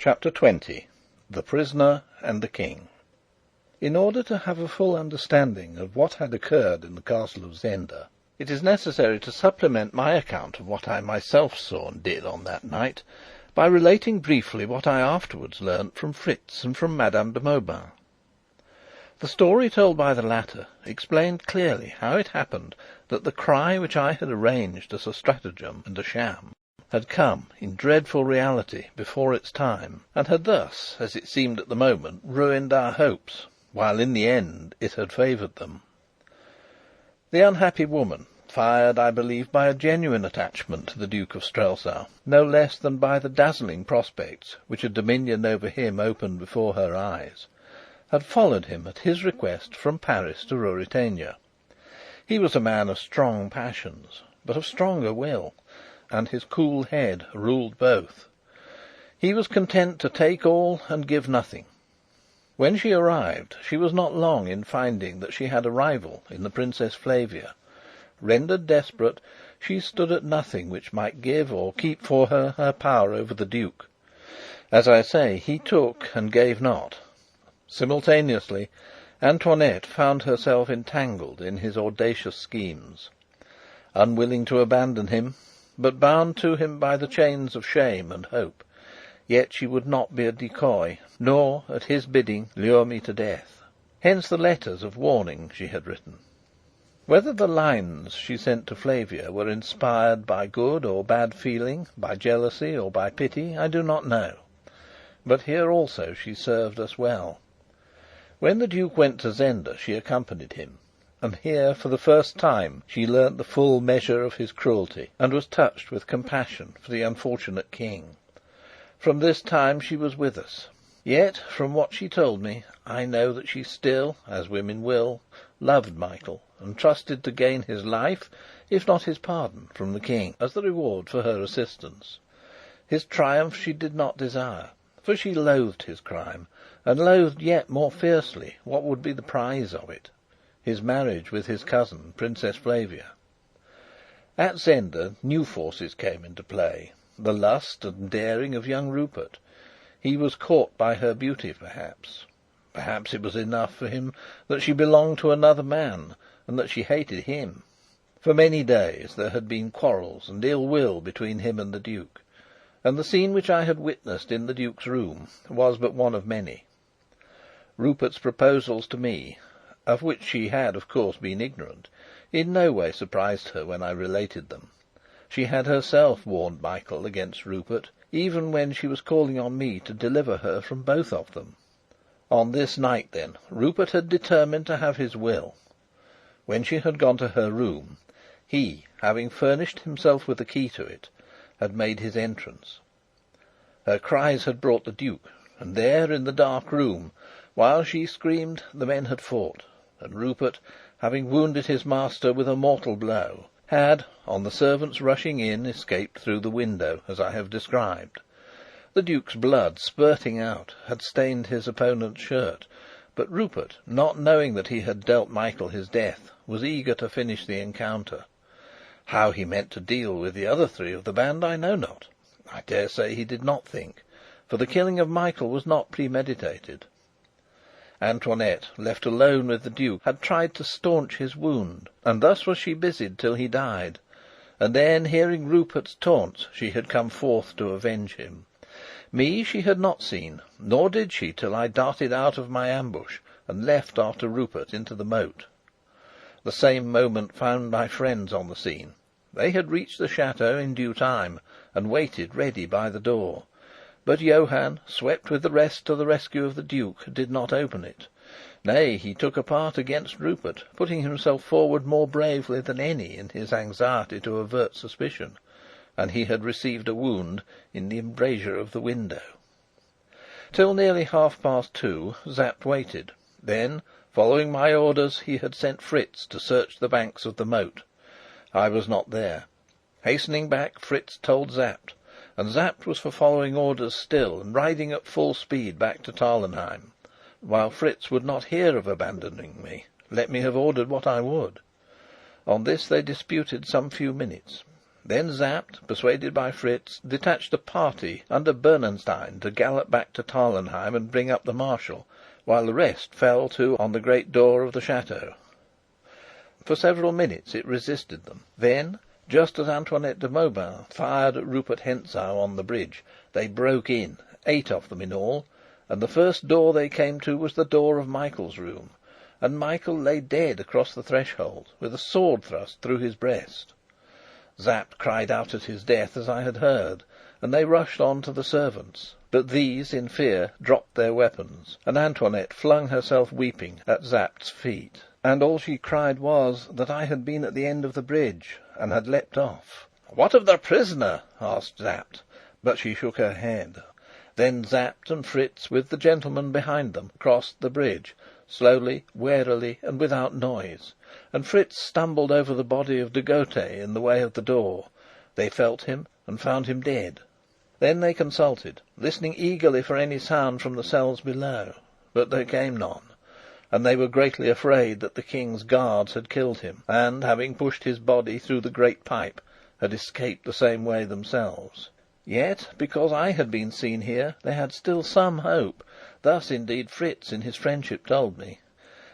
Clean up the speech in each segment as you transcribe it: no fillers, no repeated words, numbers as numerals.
Chapter 20. The Prisoner and the King. In order to have a full understanding of what had occurred in the castle of Zenda, it is necessary to supplement my account of what I myself saw and did on that night by relating briefly what I afterwards learnt from Fritz and from Madame de Mauban. The story told by the latter explained clearly how it happened that the cry which I had arranged as a stratagem and a sham had come, in dreadful reality, before its time, and had thus, as it seemed at the moment, ruined our hopes, while in the end it had favoured them. The unhappy woman, fired, I believe, by a genuine attachment to the Duke of Strelsau, no less than by the dazzling prospects which a dominion over him opened before her eyes, had followed him at his request from Paris to Ruritania. He was a man of strong passions, but of stronger will, and his cool head ruled both. He was content to take all and give nothing. When she arrived, she was not long in finding that she had a rival in the Princess Flavia. Rendered desperate, she stood at nothing which might give or keep for her power over the Duke. As I say, he took and gave not. Simultaneously, Antoinette found herself entangled in his audacious schemes. Unwilling to abandon him, but bound to him by the chains of shame and hope, yet she would not be a decoy, nor, at his bidding, lure me to death. Hence the letters of warning she had written. Whether the lines she sent to Flavia were inspired by good or bad feeling, by jealousy or by pity, I do not know. But here also she served us well. When the Duke went to Zenda, she accompanied him, and here for the first time she learnt the full measure of his cruelty, and was touched with compassion for the unfortunate King. From this time she was with us. Yet, from what she told me, I know that she still, as women will, loved Michael, and trusted to gain his life, if not his pardon, from the King, as the reward for her assistance. His triumph she did not desire, for she loathed his crime, and loathed yet more fiercely what would be the prize of it: his marriage with his cousin, Princess Flavia. At Zenda new forces came into play: the lust and daring of young Rupert. He was caught by her beauty, perhaps. Perhaps it was enough for him that she belonged to another man, and that she hated him. For many days there had been quarrels and ill will between him and the Duke, and the scene which I had witnessed in the Duke's room was but one of many. Rupert's proposals to me, of which she had of course been ignorant, in no way surprised her when I related them. She had herself warned Michael against Rupert, even when she was calling on me to deliver her from both of them. On this night, then, Rupert had determined to have his will. When she had gone to her room, he, having furnished himself with the key to it, had made his entrance. Her cries had brought the Duke, and there in the dark room, while she screamed, the men had fought, and Rupert, having wounded his master with a mortal blow, had, on the servants rushing in, escaped through the window, as I have described. The Duke's blood, spurting out, had stained his opponent's shirt, but Rupert, not knowing that he had dealt Michael his death, was eager to finish the encounter. How he meant to deal with the other three of the band I know not. I dare say he did not think, for the killing of Michael was not premeditated. Antoinette, left alone with the Duke, had tried to staunch his wound, and thus was she busied till he died. And then, hearing Rupert's taunts, she had come forth to avenge him. Me she had not seen, nor did she till I darted out of my ambush and left after Rupert into the moat. The same moment found my friends on the scene. They had reached the chateau in due time, and waited ready by the door. But Johann, swept with the rest to the rescue of the Duke, did not open it. Nay, he took a part against Rupert, putting himself forward more bravely than any in his anxiety to avert suspicion, and he had received a wound in the embrasure of the window. Till nearly 2:30, Sapt waited. Then, following my orders, he had sent Fritz to search the banks of the moat. I was not there. Hastening back, Fritz told Sapt, and Sapt was for following orders still, and riding at full speed back to Tarlenheim, while Fritz would not hear of abandoning me, let me have ordered what I would. On this they disputed some few minutes. Then Sapt, persuaded by Fritz, detached a party under Bernenstein to gallop back to Tarlenheim and bring up the Marshal, while the rest fell to on the great door of the chateau. For several minutes it resisted them. Then, just as Antoinette de Mauban fired at Rupert Hentzau on the bridge, they broke in, 8 of them in all, and the first door they came to was the door of Michael's room, and Michael lay dead across the threshold, with a sword thrust through his breast. Sapt cried out at his death, as I had heard, and they rushed on to the servants. But these, in fear, dropped their weapons, and Antoinette flung herself weeping at Sapt's feet, and all she cried was, that I had been at the end of the bridge, and had leapt off. "What of the prisoner?" asked Sapt, but she shook her head. Then Sapt and Fritz, with the gentleman behind them, crossed the bridge, slowly, warily, and without noise, and Fritz stumbled over the body of de Gautet in the way of the door. They felt him, and found him dead. Then they consulted, listening eagerly for any sound from the cells below, but there came none, and they were greatly afraid that the King's guards had killed him, and, having pushed his body through the great pipe, had escaped the same way themselves. Yet, because I had been seen here, they had still some hope. Thus, indeed, Fritz in his friendship told me.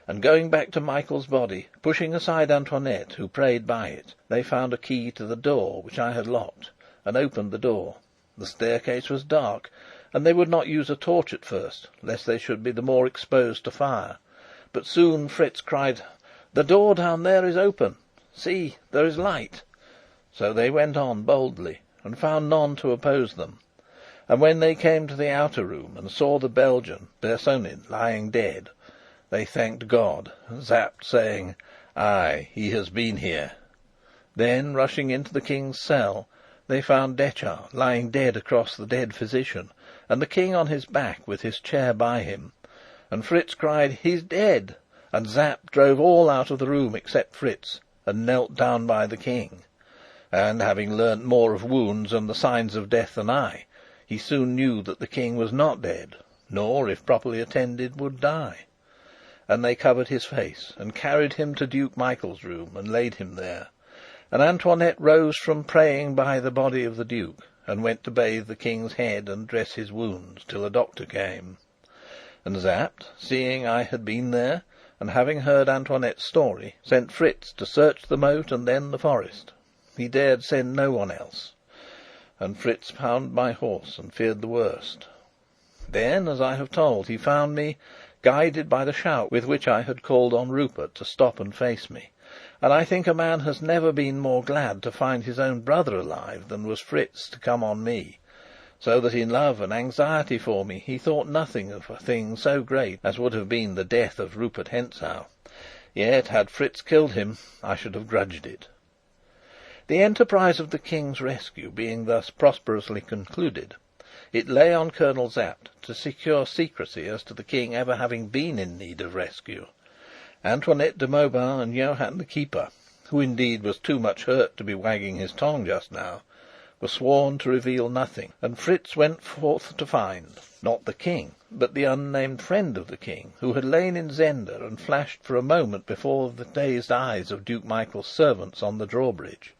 And going back to Michael's body, pushing aside Antoinette, who prayed by it, they found a key to the door, which I had locked, and opened the door. The staircase was dark, and they would not use a torch at first, lest they should be the more exposed to fire. But soon Fritz cried, "The door down there is open. See, there is light." So they went on boldly, and found none to oppose them. And when they came to the outer room, and saw the Belgian, Bersonin, lying dead, they thanked God, Sapt saying, "Ay, he has been here." Then, rushing into the King's cell, they found Detchard lying dead across the dead physician, and the King on his back with his chair by him. And Fritz cried, "He's dead!" And Sapt drove all out of the room except Fritz, and knelt down by the King. And, having learnt more of wounds and the signs of death than I, he soon knew that the King was not dead, nor, if properly attended, would die. And they covered his face, and carried him to Duke Michael's room, and laid him there. And Antoinette rose from praying by the body of the Duke, and went to bathe the King's head and dress his wounds, till a doctor came. And Sapt, seeing I had been there, and having heard Antoinette's story, sent Fritz to search the moat and then the forest. He dared send no one else. And Fritz found my horse, and feared the worst. Then, as I have told, he found me, guided by the shout with which I had called on Rupert to stop and face me. And I think a man has never been more glad to find his own brother alive than was Fritz to come on me, so that in love and anxiety for me he thought nothing of a thing so great as would have been the death of Rupert Hentzau. Yet, had Fritz killed him, I should have grudged it. The enterprise of the King's rescue being thus prosperously concluded, it lay on Colonel Sapt to secure secrecy as to the King ever having been in need of rescue. Antoinette de Mauban and Johann the keeper, who indeed was too much hurt to be wagging his tongue just now, were sworn to reveal nothing, and Fritz went forth to find, not the King, but the unnamed friend of the King, who had lain in Zenda and flashed for a moment before the dazed eyes of Duke Michael's servants on the drawbridge.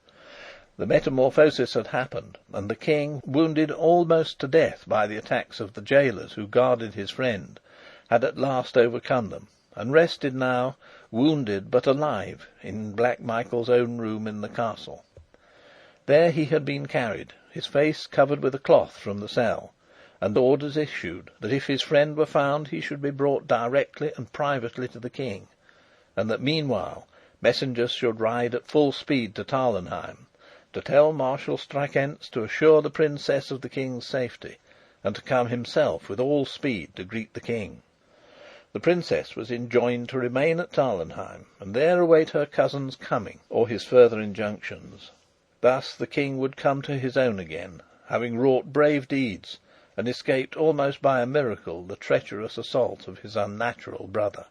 The metamorphosis had happened, and the King, wounded almost to death by the attacks of the jailers who guarded his friend, had at last overcome them, and rested now, wounded but alive, in Black Michael's own room in the castle. There he had been carried, his face covered with a cloth, from the cell, and orders issued that if his friend were found he should be brought directly and privately to the King, and that meanwhile messengers should ride at full speed to Tarlenheim, to tell Marshal Strakenz to assure the Princess of the King's safety, and to come himself with all speed to greet the King. The Princess was enjoined to remain at Tarlenheim, and there await her cousin's coming, or his further injunctions. Thus the King would come to his own again, having wrought brave deeds, and escaped almost by a miracle the treacherous assault of his unnatural brother.